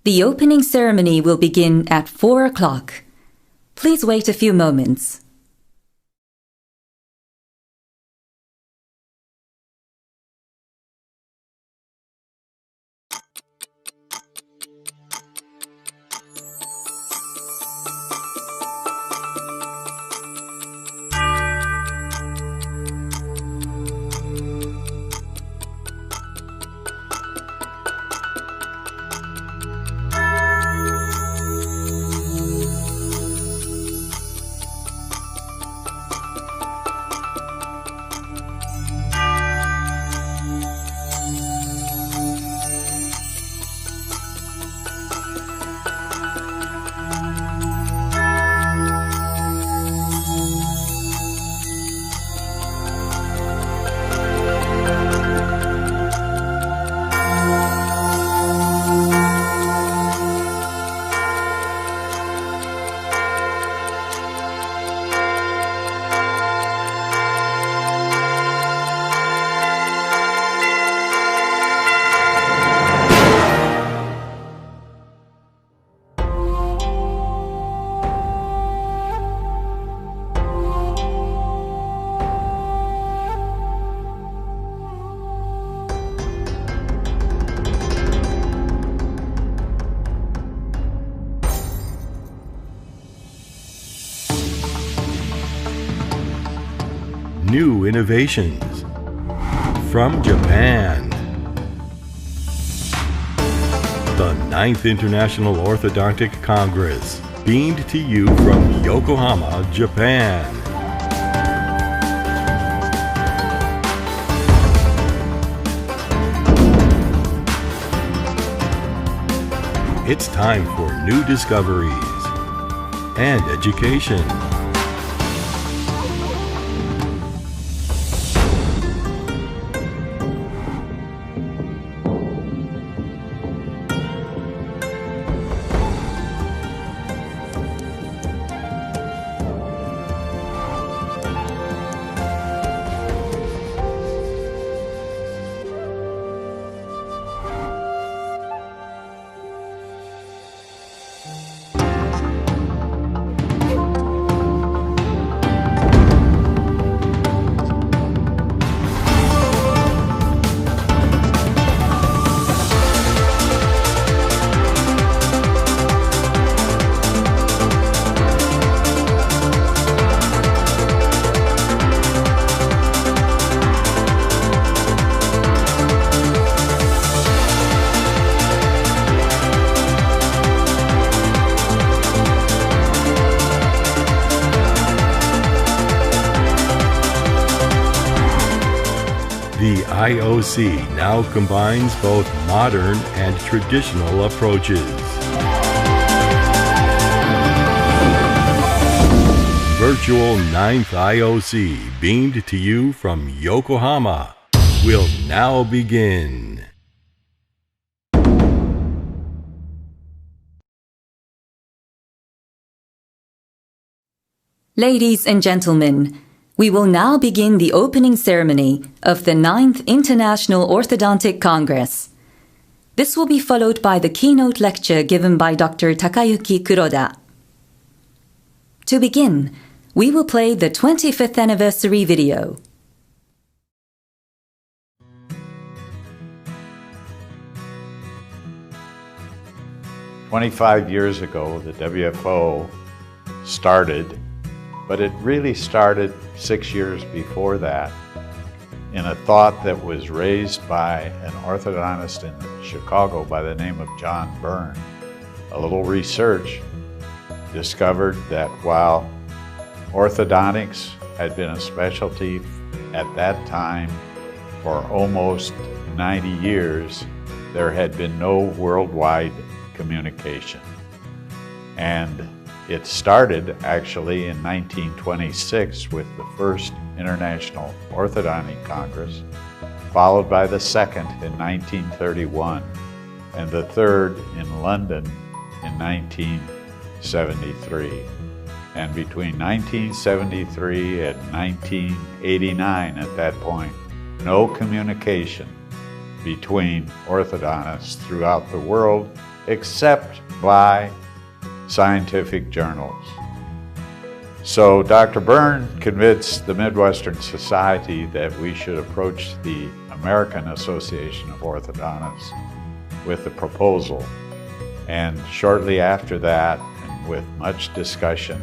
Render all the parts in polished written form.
The opening ceremony will begin at 4 o'clock. Please wait a few moments. New innovations from Japan. The 9th International Orthodontic Congress, beamed to you from Yokohama, Japan. It's time for new discoveries and education. The IOC now combines both modern and traditional approaches. Virtual 9th IOC, beamed to you from Yokohama, will now begin. Ladies and gentlemen, we will now begin the opening ceremony of the 9th International Orthodontic Congress. This will be followed by the keynote lecture given by Dr. Takayuki Kuroda. To begin, we will play the 25th anniversary video. "25 years ago, the WFO started, but it really started 6 years before that in a thought that was raised by an orthodontist in Chicago by the name of John Byrne. A little research discovered that while orthodontics had been a specialty at that time for almost 90 years, there had been no worldwide communication. And it started actually in 1926 with the first International Orthodontic Congress, followed by the second in 1931, and the third in London in 1973. And between 1973 and 1989, at that point, no communication between orthodontists throughout the world except by scientific journals. So Dr. Byrne convinced the Midwestern Society that we should approach the American Association of Orthodontists with a proposal. And shortly after that, and with much discussion,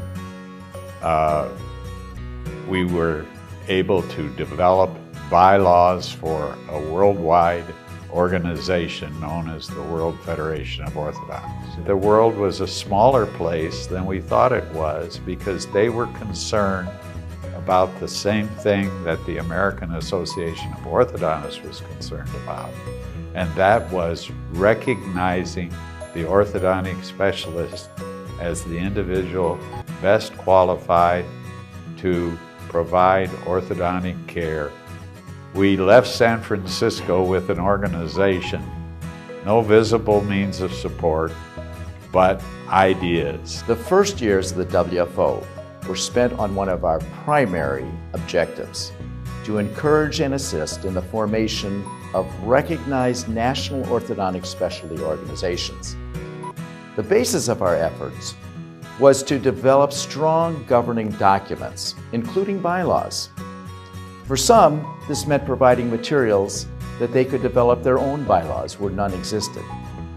we were able to develop bylaws for a worldwide organization known as the World Federation of Orthodontics. The world was a smaller place than we thought it was because they were concerned about the same thing that the American Association of Orthodontists was concerned about, and that was recognizing the orthodontic specialist as the individual best qualified to provide orthodontic care. We left San Francisco with an organization, no visible means of support, but ideas. The first years of the WFO were spent on one of our primary objectives, to encourage and assist in the formation of recognized national orthodontic specialty organizations. The basis of our efforts was to develop strong governing documents, including bylaws. For some, this meant providing materials that they could develop their own bylaws where none existed,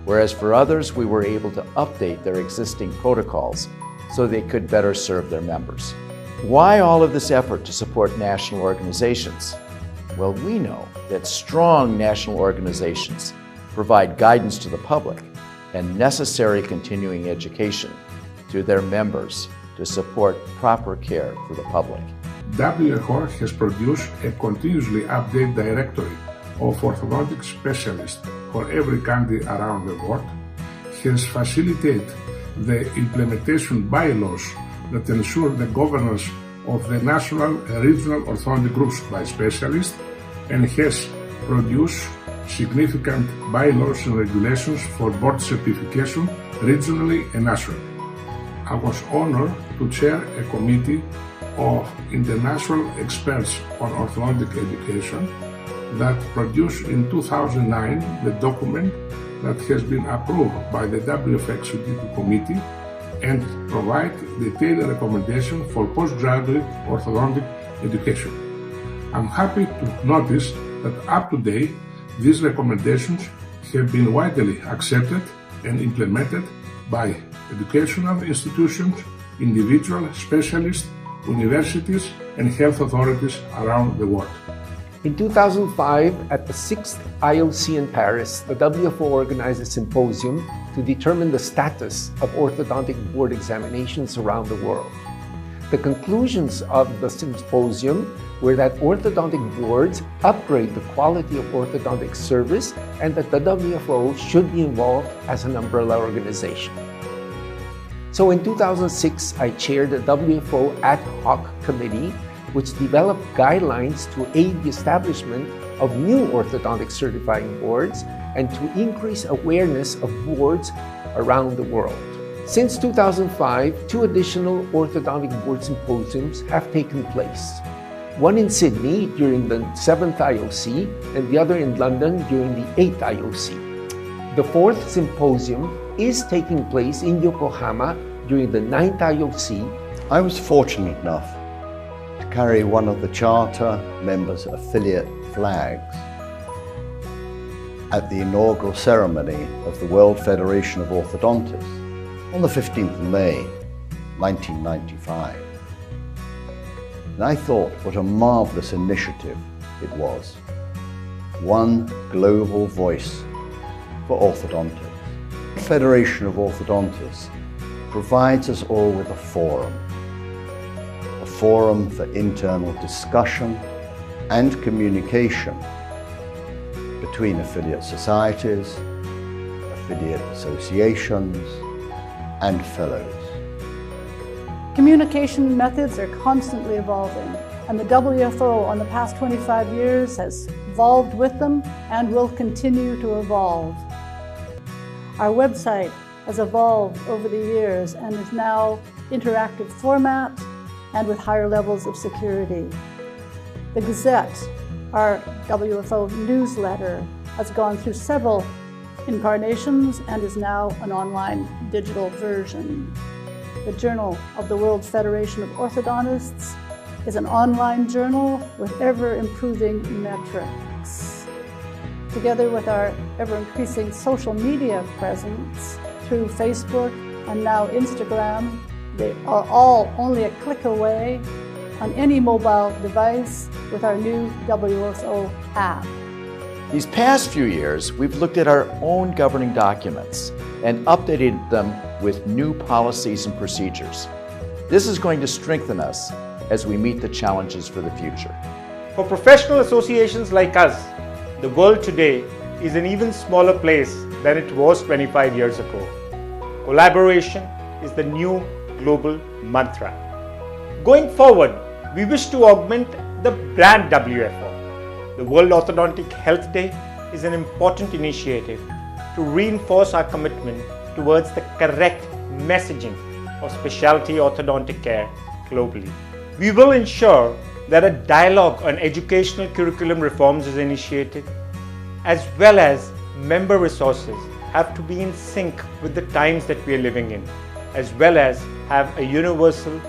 whereas for others, we were able to update their existing protocols so they could better serve their members. Why all of this effort to support national organizations? Well, we know that strong national organizations provide guidance to the public and necessary continuing education to their members to support proper care for the public. WFO has produced a continuously updated directory of orthodontic specialists for every country around the world, has facilitated the implementation bylaws that ensure the governance of the national and regional orthodontic groups by specialists, and has produced significant bylaws and regulations for board certification regionally and nationally. I was honored to chair a committee of international experts on orthodontic education that produced in 2009 the document that has been approved by the WFO Executive Committee and provide detailed recommendations for postgraduate orthodontic education. I'm happy to notice that up to date, these recommendations have been widely accepted and implemented by educational institutions, individual specialists, universities, and health authorities around the world. In 2005, at the 6th IOC in Paris, the WFO organized a symposium to determine the status of orthodontic board examinations around the world. The conclusions of the symposium were that orthodontic boards upgrade the quality of orthodontic service and that the WFO should be involved as an umbrella organization. So in 2006, I chaired the WFO ad hoc committee, which developed guidelines to aid the establishment of new orthodontic certifying boards and to increase awareness of boards around the world. Since 2005, 2 additional orthodontic board symposiums have taken place. One in Sydney during the 7th IOC and the other in London during the 8th IOC. The 4th symposium is taking place in Yokohama during the 9th IOC. I was fortunate enough to carry one of the charter members' affiliate flags at the inaugural ceremony of the World Federation of Orthodontists on the 15th of May, 1995. And I thought what a marvelous initiative it was. One global voice for orthodontics. The Federation of Orthodontists provides us all with a forum for internal discussion and communication between affiliate societies, affiliate associations, and fellows. Communication methods are constantly evolving, and the WFO on the past 25 years has evolved with them and will continue to evolve. Our website has evolved over the years and is now interactive format and with higher levels of security. The Gazette, our WFO newsletter, has gone through several incarnations and is now an online digital version. The Journal of the World Federation of Orthodontists is an online journal with ever-improving metrics. Together with our ever-increasing social media presence through Facebook and now Instagram, they are all only a click away on any mobile device with our new WFO app. These past few years, we've looked at our own governing documents and updated them with new policies and procedures. This is going to strengthen us as we meet the challenges for the future. For professional associations like us, the world today is an even smaller place than it was 25 years ago. Collaboration is the new global mantra. Going forward, we wish to augment the brand WFO. The World Orthodontic Health Day is an important initiative to reinforce our commitment towards the correct messaging of specialty orthodontic care globally. We will ensure that a dialogue on educational curriculum reforms is initiated, as well as member resources have to be in sync with the times that we are living in, as well as have a universal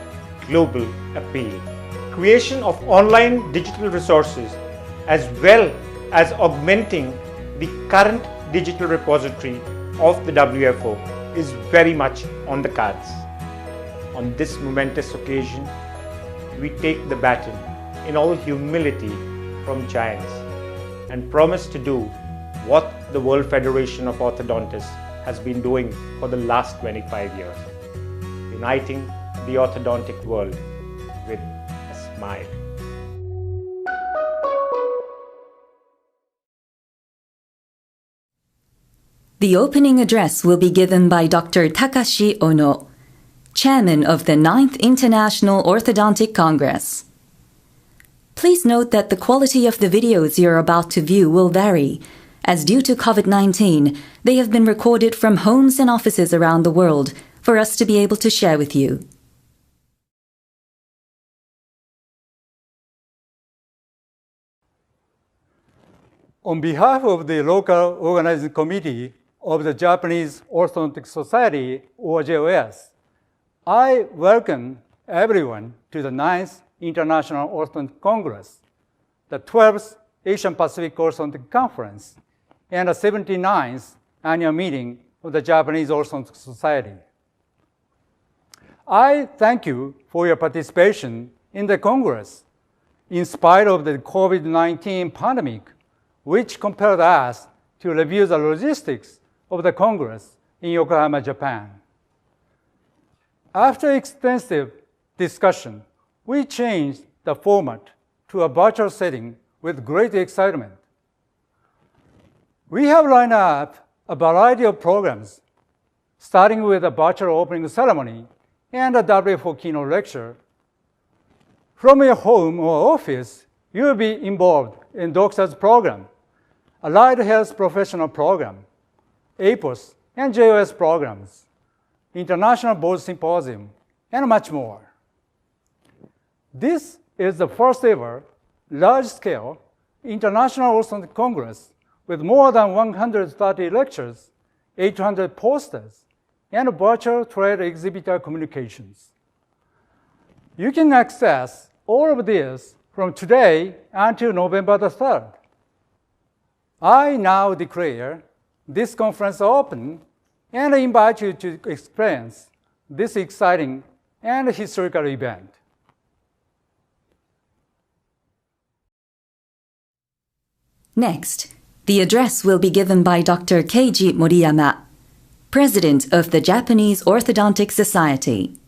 global appeal. Creation of online digital resources as well as augmenting the current digital repository of the WFO is very much on the cards. On this momentous occasion, we take the baton in all humility from giants and promise to do what the World Federation of Orthodontists has been doing for the last 25 years, uniting the orthodontic world with a smile. The opening address will be given by Dr. Takashi Ono, Chairman of the 9th International Orthodontic Congress. Please note that the quality of the videos you're about to view will vary, as due to COVID-19, they have been recorded from homes and offices around the world for us to be able to share with you. On behalf of the local organizing committee of the Japanese Orthodontic Society, or JOS, I welcome everyone to the 9th International Orthodontic Congress, the 12th Asian Pacific Orthodontic Conference, and the 79th annual meeting of the Japanese Orthodontic Society. I thank you for your participation in the Congress, in spite of the COVID-19 pandemic, which compelled us to review the logistics of the Congress in Yokohama, Japan. After extensive discussion, we changed the format to a virtual setting with great excitement. We have lined up a variety of programs, starting with a virtual opening ceremony and a WFO keynote lecture. From your home or office, you will be involved in doctor's program, allied health professional program, APOS and JOS programs, international board symposium, and much more. This is the first ever large-scale International Orthodontic Congress with more than 130 lectures, 800 posters, and virtual trade exhibitor communications. You can access all of this from today until November the 3rd. I now declare this conference open and invite you to experience this exciting and historical event. Next, the address will be given by Dr. Keiji Moriyama, President of the Japanese Orthodontic Society.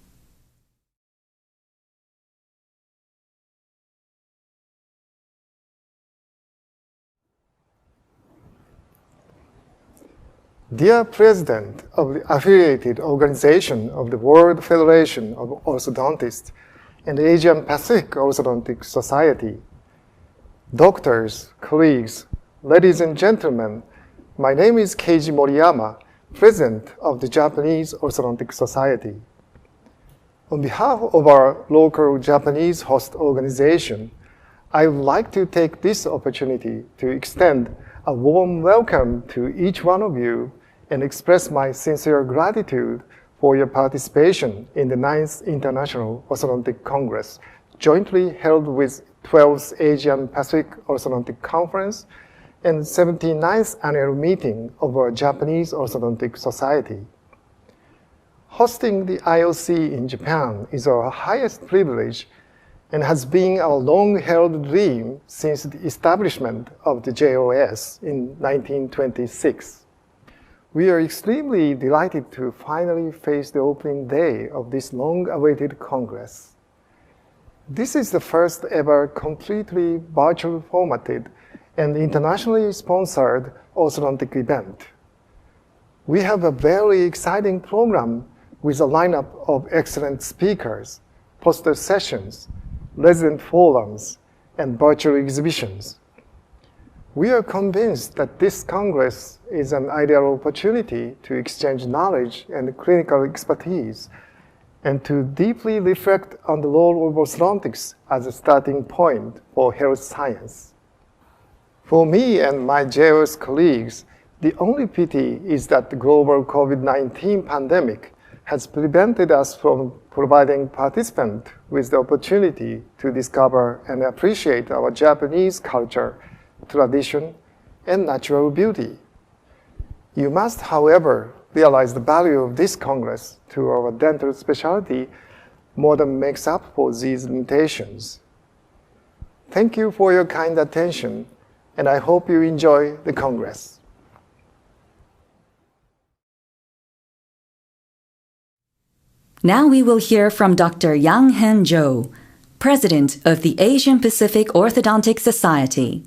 Dear President of the affiliated organization of the World Federation of Orthodontists and Asian Pacific Orthodontic Society, doctors, colleagues, ladies and gentlemen, my name is Keiji Moriyama, President of the Japanese Orthodontic Society. On behalf of our local Japanese host organization, I would like to take this opportunity to extend a warm welcome to each one of you and express my sincere gratitude for your participation in the 9th International Orthodontic Congress, jointly held with 12th Asian Pacific Orthodontic Conference and 79th Annual Meeting of our Japanese Orthodontic Society. Hosting the IOC in Japan is our highest privilege and has been our long-held dream since the establishment of the JOS in 1926. We are extremely delighted to finally face the opening day of this long-awaited Congress. This is the first ever completely virtual formatted and internationally sponsored orthodontic event. We have a very exciting program with a lineup of excellent speakers, poster sessions, resident forums, and virtual exhibitions. We are convinced that this Congress is an ideal opportunity to exchange knowledge and clinical expertise and to deeply reflect on the role of orthodontics as a starting point for health science. For me and my JOS colleagues, the only pity is that the global COVID-19 pandemic has prevented us from providing participants with the opportunity to discover and appreciate our Japanese culture, tradition, and natural beauty. You must, however, realize the value of this Congress to our dental specialty more than makes up for these limitations. Thank you for your kind attention, and I hope you enjoy the Congress. Now we will hear from Dr. Yang Hen Jo, President of the Asian Pacific Orthodontic Society.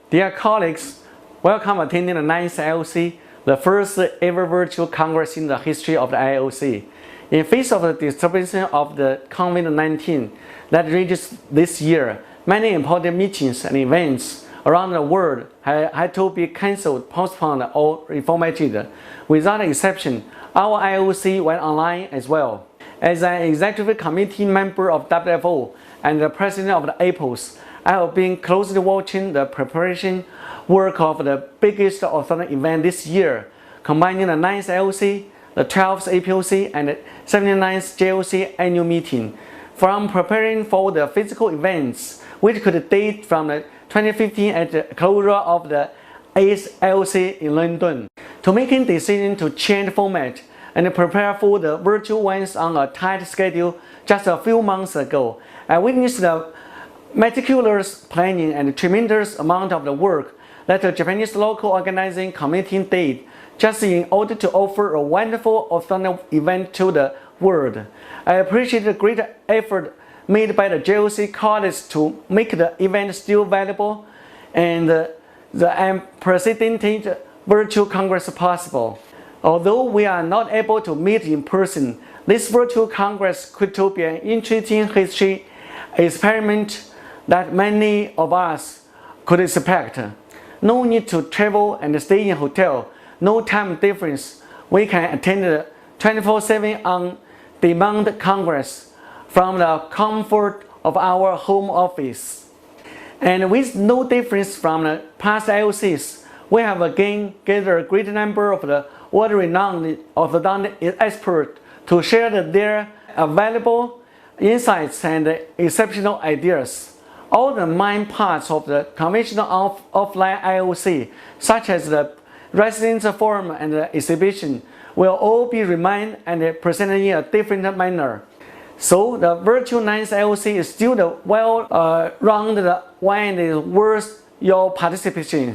Dear colleagues, welcome attending the 9th IOC, the first ever virtual Congress in the history of the IOC. In face of the distribution of the COVID-19 that rages this year, many important meetings and events around the world had to be cancelled, postponed, or reformatted. Without exception, our IOC went online as well. As an executive committee member of WFO and the president of the APOS, I have been closely watching the preparation work of the biggest orthodontic event this year, combining the 9th IOC, the 12th APOC, and the 79th JOC annual meeting. From preparing for the physical events, which could date from the 2015 at the closure of the 8th IOC in London, to making decision to change format and prepare for the virtual ones on a tight schedule just a few months ago. I witnessed the meticulous planning and tremendous amount of the work that the Japanese local organizing committee did just in order to offer a wonderful orthodontic event to the world. I appreciate the great effort made by the JOC colleagues to make the event still valuable and the unprecedented virtual Congress possible. Although we are not able to meet in person, this virtual Congress could be an interesting history experiment that many of us could expect. No need to travel and stay in a hotel, no time difference. We can attend the 24/7 on-demand Congress from the comfort of our home office. And with no difference from the past IOCs, we have again gathered a great number of the world-renowned orthodontic experts to share their valuable insights and exceptional ideas. All the main parts of the conventional offline IOC, such as the residence forum and the exhibition, will all be remained and presented in a different manner. So the virtual 9th IOC is still the well-rounded one and is worth your participation.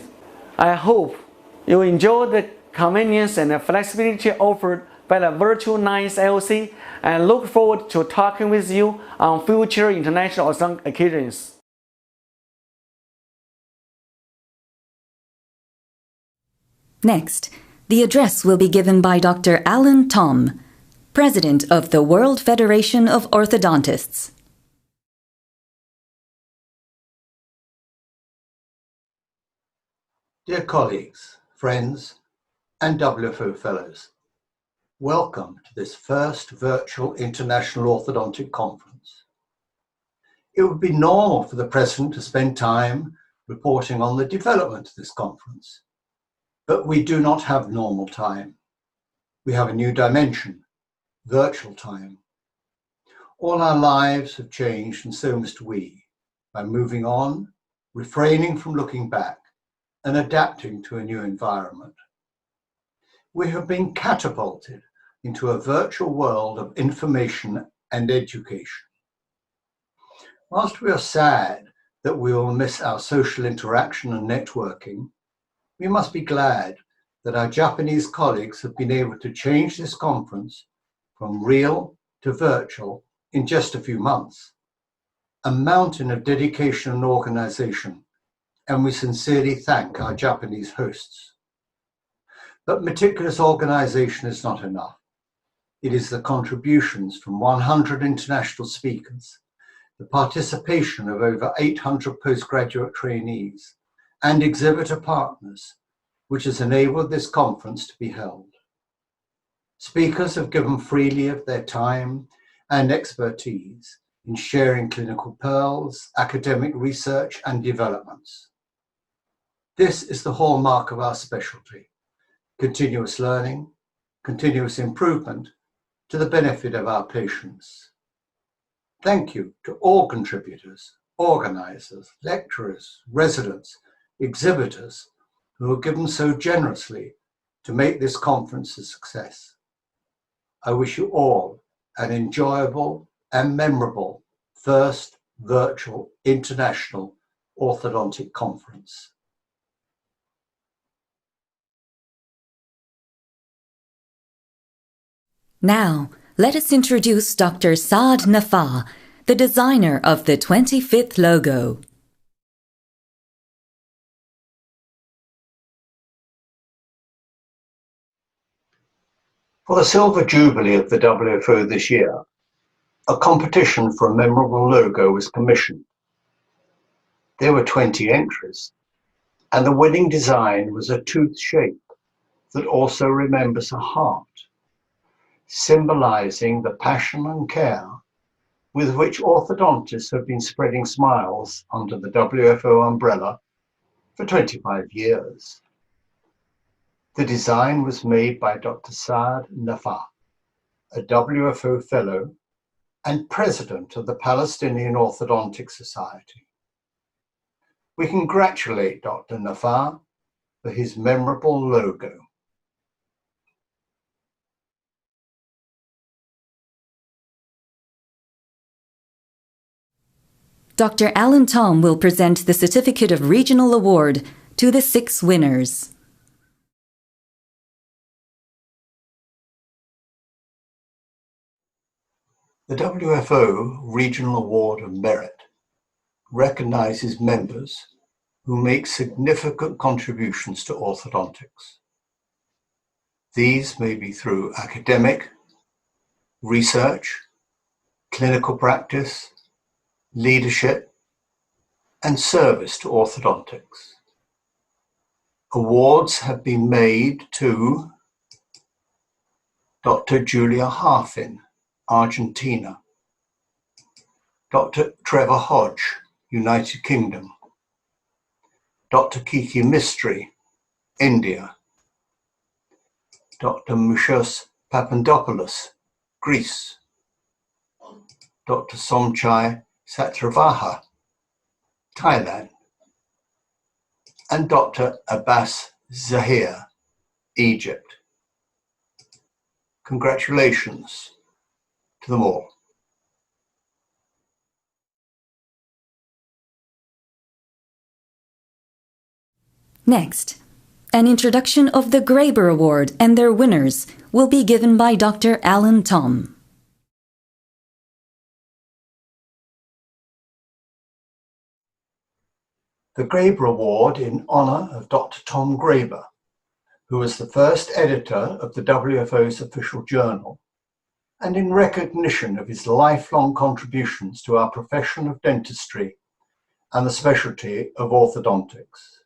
I hope you enjoy the convenience and the flexibility offered by the virtual 9th IOC and look forward to talking with you on future international occasions. Next, the address will be given by Dr. Alan Tom, President of the World Federation of Orthodontists. Dear colleagues, friends, and WFO fellows, Welcome to this first virtual International Orthodontic Conference. It would be normal for the President to spend time reporting on the development of this conference, but we do not have normal time. We have a new dimension, virtual time. All our lives have changed, and so must we, by moving on, refraining from looking back, and adapting to a new environment. We have been catapulted into a virtual world of information and education. Whilst we are sad that we will miss our social interaction and networking, we must be glad that our Japanese colleagues have been able to change this conference from real to virtual in just a few months. A mountain of dedication and organization, and we sincerely thank our Japanese hosts. But meticulous organization is not enough. It is the contributions from 100 international speakers, the participation of over 800 postgraduate trainees and exhibitor partners, which has enabled this conference to be held. Speakers have given freely of their time and expertise in sharing clinical pearls, academic research, and developments. This is the hallmark of our specialty: continuous learning, continuous improvement to the benefit of our patients. Thank you to all contributors, organizers, lecturers, residents, exhibitors who have given so generously to make this conference a success. I wish you all an enjoyable and memorable first virtual International Orthodontic Conference. Now, let us introduce Dr. Saad Nafa, the designer of the 25th logo. For the Silver Jubilee of the WFO this year, a competition for a memorable logo was commissioned. There were 20 entries, and the winning design was a tooth shape that also remembers a heart, symbolizing the passion and care with which orthodontists have been spreading smiles under the WFO umbrella for 25 years. The design was made by Dr. Saad Nafa, a WFO Fellow and President of the Palestinian Orthodontic Society. We congratulate Dr. Nafa for his memorable logo. Dr. Alan Tom will present the Certificate of Regional Award to the 6 winners. The WFO Regional Award of Merit recognizes members who make significant contributions to orthodontics. These may be through academic, research, clinical practice, leadership, and service to orthodontics. Awards have been made to Dr. Julia Harfin, Argentina; Dr. Trevor Hodge, United Kingdom; Dr. Kiki Mistry, India; Dr. Mushos Papandopoulos, Greece; Dr. Somchai Satravaha, Thailand; and Dr. Abbas Zahir, Egypt. Congratulations to them all. Next, an introduction of the Graeber Award and their winners will be given by Dr. Alan Tom. The Graeber Award in honor of Dr. Tom Graeber, who was the first editor of the WFO's official journal, and in recognition of his lifelong contributions to our profession of dentistry and the specialty of orthodontics.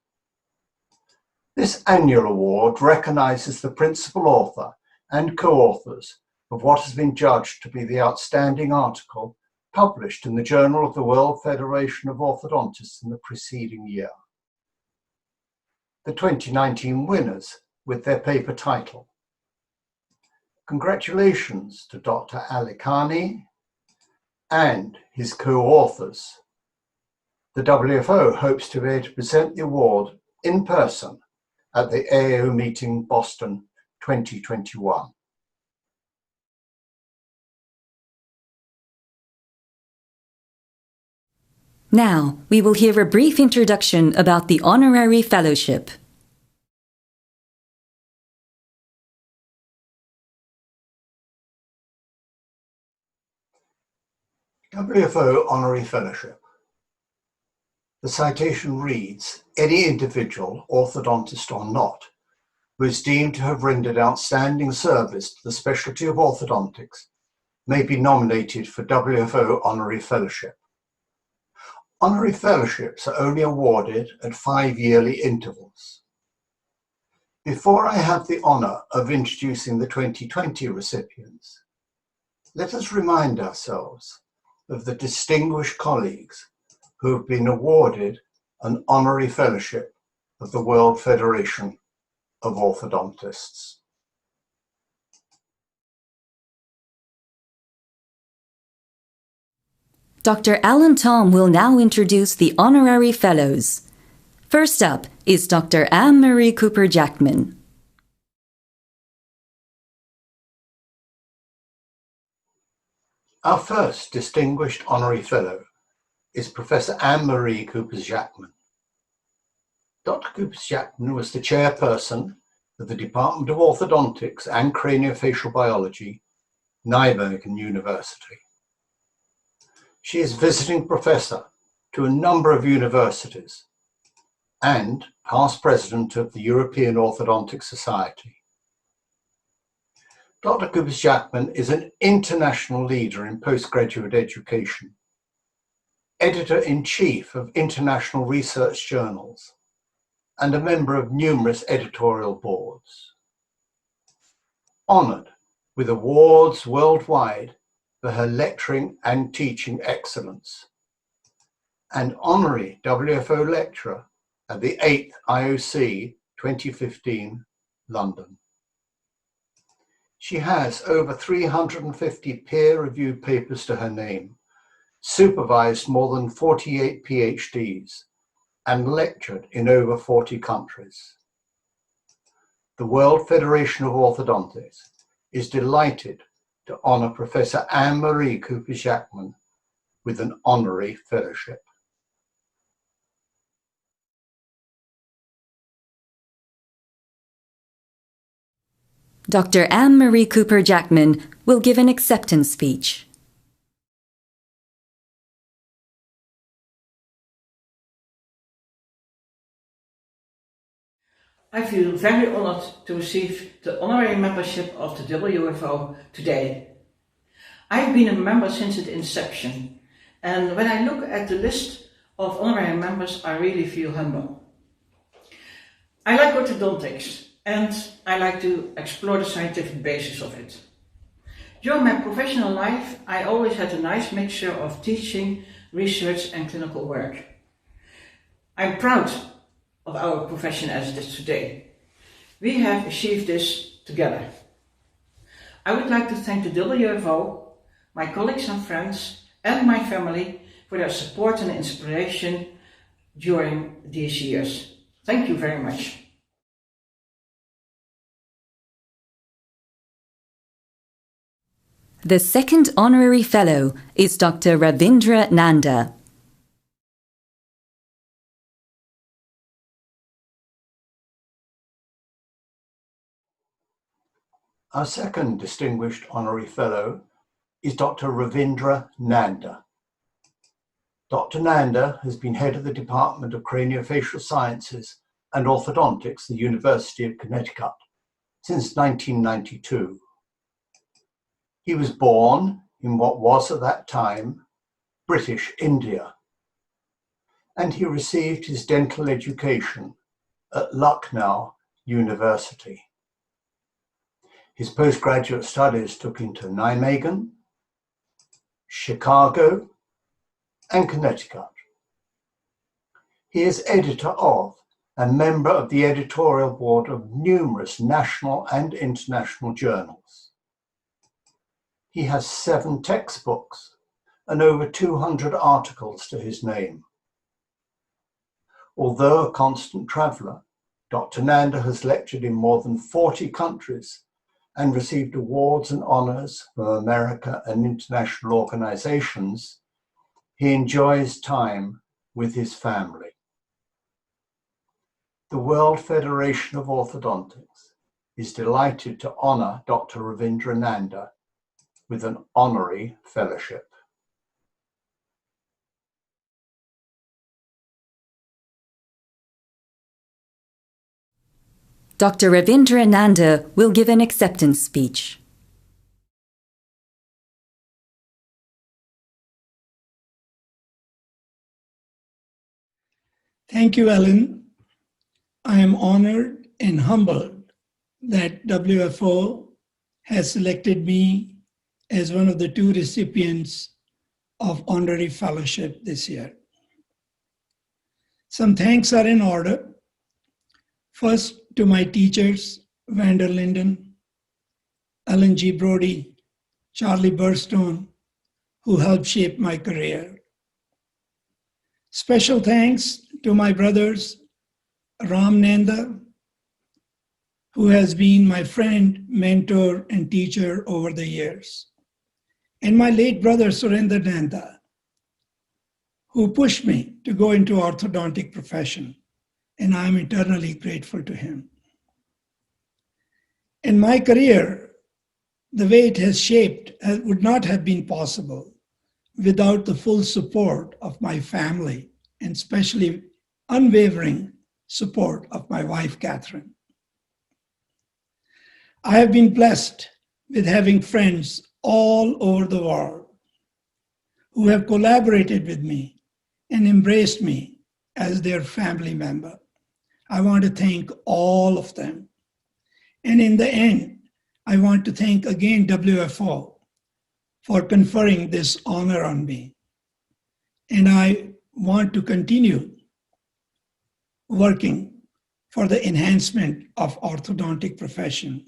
This annual award recognizes the principal author and co-authors of what has been judged to be the outstanding article published in the Journal of the World Federation of Orthodontists in the preceding year. The 2019 winners with their paper title. Congratulations to Dr. Ali Khani and his co-authors. The WFO hopes to be able to present the award in person at the AAO meeting Boston 2021. Now, we will hear a brief introduction about the Honorary Fellowship. WFO Honorary Fellowship. The citation reads, any individual, orthodontist or not, who is deemed to have rendered outstanding service to the specialty of orthodontics may be nominated for WFO Honorary Fellowship. Honorary Fellowships are only awarded at 5 yearly intervals. Before I have the honor of introducing the 2020 recipients, let us remind ourselves of the distinguished colleagues who have been awarded an Honorary Fellowship of the World Federation of Orthodontists. Dr. Alan Tom will now introduce the Honorary Fellows. First up is Dr. Anne-Marie Cooper-Jackman. Our first distinguished Honorary Fellow is Professor Anne-Marie Cooper-Jackman. Dr. Cooper-Jackman was the chairperson of the Department of Orthodontics and Craniofacial Biology, Nijmegen University. She is visiting professor to a number of universities and past president of the European Orthodontic Society. Dr. Cooper-Jackman is an international leader in postgraduate education, editor-in-chief of international research journals, and a member of numerous editorial boards. Honored with awards worldwide for her lecturing and teaching excellence, and honorary WFO lecturer at the 8th IOC 2015, London. She has over 350 peer-reviewed papers to her name, supervised more than 48 PhDs, and lectured in over 40 countries. The World Federation of Orthodontics is delighted to honor Professor Anne-Marie Cooper-Jackman with an honorary fellowship. Dr. Anne-Marie Cooper-Jackman will give an acceptance speech. I feel very honored to receive the honorary membership of the WFO today. I've been a member since its inception, and when I look at the list of honorary members, I really feel humble. I like orthodontics, and I like to explore the scientific basis of it. During my professional life, I always had a nice mixture of teaching, research, and clinical work. I'm proud of our profession as it is today. We have achieved this together. I would like to thank the WFO, my colleagues and friends, and my family for their support and inspiration during these years. Thank you very much. The second honorary fellow is Dr. Ravindra Nanda. Our second distinguished honorary fellow is Dr. Ravindra Nanda. Dr. Nanda has been head of the Department of Craniofacial Sciences and Orthodontics at the University of Connecticut since 1992. He was born in what was at that time British India, and he received his dental education at Lucknow University. His postgraduate studies took him to Nijmegen, Chicago, and Connecticut. He is editor of and member of the editorial board of numerous national and international journals. He has 7 textbooks and over 200 articles to his name. Although a constant traveller, Dr. Nanda has lectured in more than 40 countries and received awards and honours from America and international organisations. He enjoys time with his family. The World Federation of Orthodontics is delighted to honour Dr. Ravindra Nanda with an honorary fellowship. Dr. Ravindra Nanda will give an acceptance speech. Thank you, Ellen. I am honored and humbled that WFO has selected me as one of the 2 recipients of honorary fellowship this year. Some thanks are in order. First, to my teachers, Vander Linden, Ellen G. Brody, Charlie Burstone, who helped shape my career. Special thanks to my brothers, Ram Nanda, who has been my friend, mentor, and teacher over the years, and my late brother, Surinder Nanda, who pushed me to go into orthodontic profession, and I'm eternally grateful to him. In my career, the way it has shaped would not have been possible without the full support of my family, and especially unwavering support of my wife, Catherine. I have been blessed with having friends all over the world who have collaborated with me and embraced me as their family member. I want to thank all of them. And in the end, I want to thank again WFO for conferring this honor on me. And I want to continue working for the enhancement of orthodontic profession,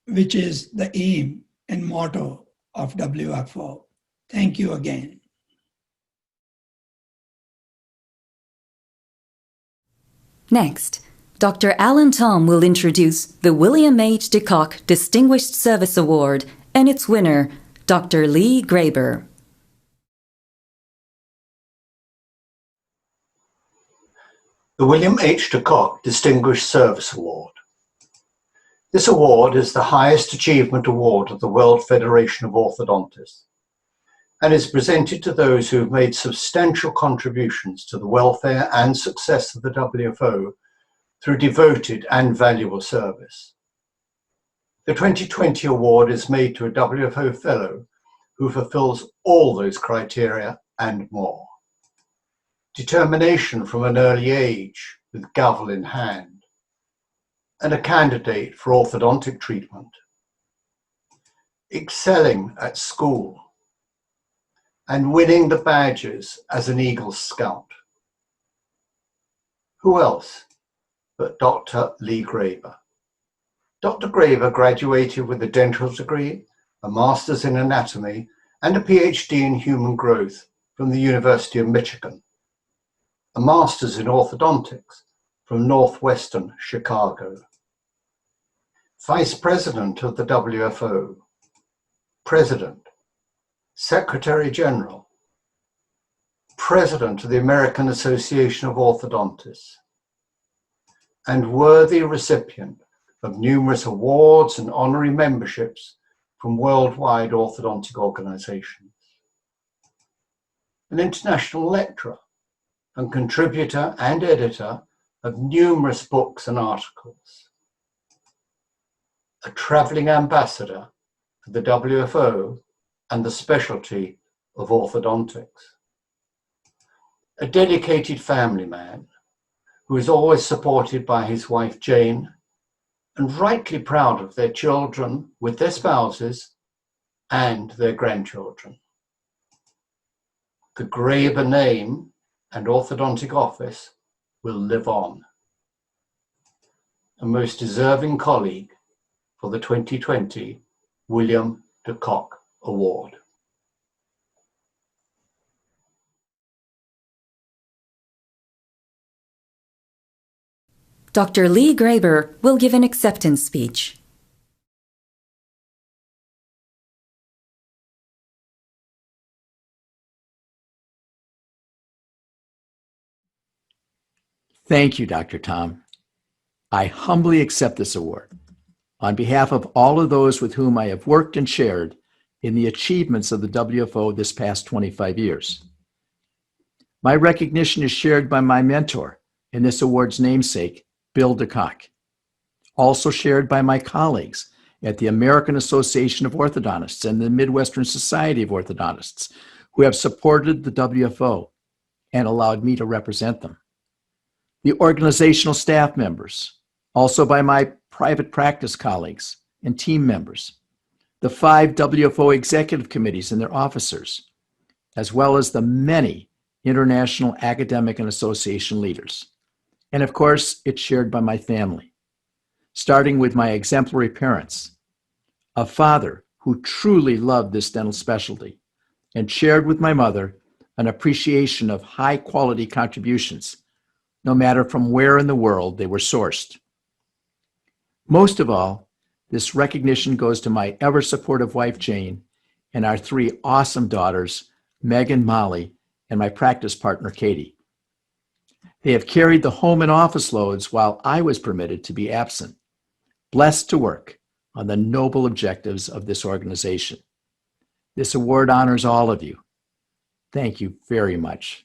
which is the aim and motto of WFO. Thank you again. Next, Dr. Alan Tom will introduce the William H. DeCock Distinguished Service Award and its winner, Dr. Lee Graber. The William H. DeCock Distinguished Service Award. This award is the highest achievement award of the World Federation of Orthodontists and is presented to those who have made substantial contributions to the welfare and success of the WFO through devoted and valuable service. The 2020 award is made to a WFO fellow who fulfills all those criteria and more. Determination from an early age with gavel in hand, and a candidate for orthodontic treatment. Excelling at school, and winning the badges as an Eagle Scout. Who else but Dr. Lee Graber? Dr. Graber graduated with a dental degree, a master's in anatomy, and a PhD in human growth from the University of Michigan, a master's in orthodontics from Northwestern Chicago. Vice President of the WFO, President, Secretary General, President of the American Association of Orthodontists, and worthy recipient of numerous awards and honorary memberships from worldwide orthodontic organizations. An international lecturer and contributor and editor of numerous books and articles. A traveling ambassador for the WFO and the specialty of orthodontics. A dedicated family man who is always supported by his wife Jane and rightly proud of their children with their spouses and their grandchildren. The Graeber name and orthodontic office will live on. A most deserving colleague for the 2020 William de Kock Award. Dr. Lee Graeber will give an acceptance speech. Thank you, Dr. Tom. I humbly accept this award on behalf of all of those with whom I have worked and shared in the achievements of the WFO this past 25 years. My recognition is shared by my mentor and this award's namesake, Bill de Kock. Also shared by my colleagues at the American Association of Orthodontists and the Midwestern Society of Orthodontists, who have supported the WFO and allowed me to represent them. The organizational staff members, also by my private practice colleagues and team members, the 5 WFO executive committees and their officers, as well as the many international academic and association leaders. And of course, it's shared by my family, starting with my exemplary parents, a father who truly loved this dental specialty and shared with my mother an appreciation of high-quality contributions, no matter from where in the world they were sourced. Most of all, this recognition goes to my ever-supportive wife, Jane, and our 3 awesome daughters, Megan, Molly, and my practice partner, Katie. They have carried the home and office loads while I was permitted to be absent, blessed to work on the noble objectives of this organization. This award honors all of you. Thank you very much.